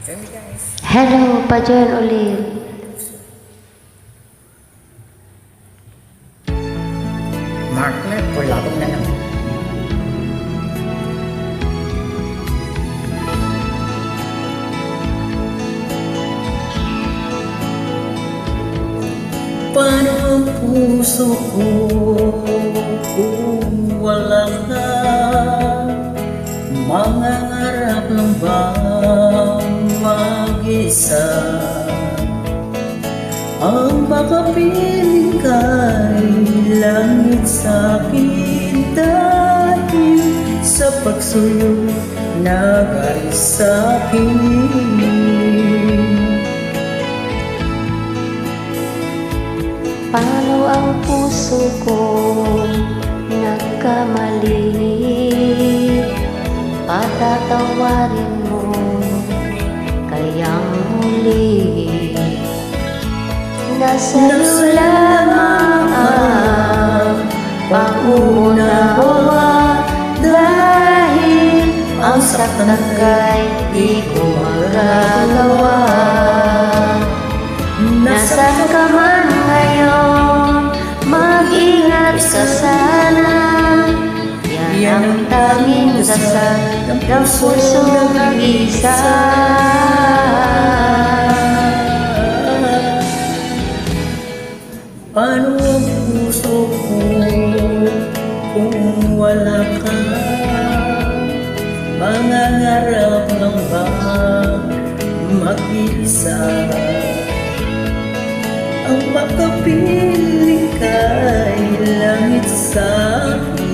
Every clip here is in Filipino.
Hello, pa-join ulit. Marklet, wala akong na naman. Paano ang puso ko kung wala ka? Mangangarap lang bang mag-isa? Ang makapiling ka'y langit sa'kin dahil sa pagsuyo na galing sa'kin. Paano ang puso ko nagkamali? Patatawarin mo kayang muli. Nasa iyo lamang ang pangunawa, dahil ang saktan kay di ko magagawa. Nasaan ka man ngayon, mag-ingat ka sana. Yan ang tanging dasal ng pusong nag-isa. Paano ang puso ko kung wala ka? Mangangarap lang ba mag-isa? Ang makapiling kay langit sa'kin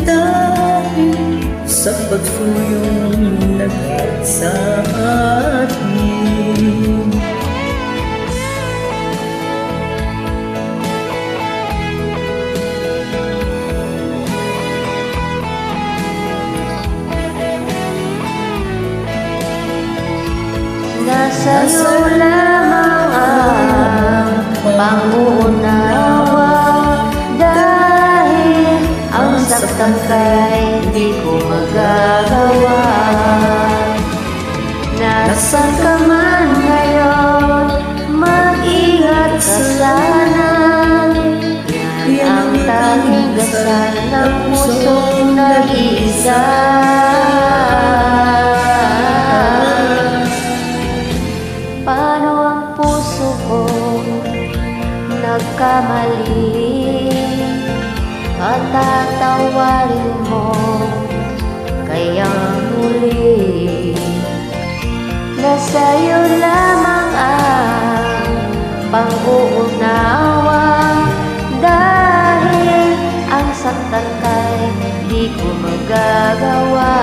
dahil sa pagsuyong naghat sa atin. Nasa iyo lamang ang pangunawa, dahil ang saktan kay di ko magagawa. Nasaan ka man ngayon, mag-ingat ka sana. Yan ang tanging dasal ng pusong nag-iisa. Paano ang puso ko nagkamali? Patatawarin mo kayang muli. Nasa iyo lamang ang pang-uunawa, dahil ang saktan kay di ko magagawa.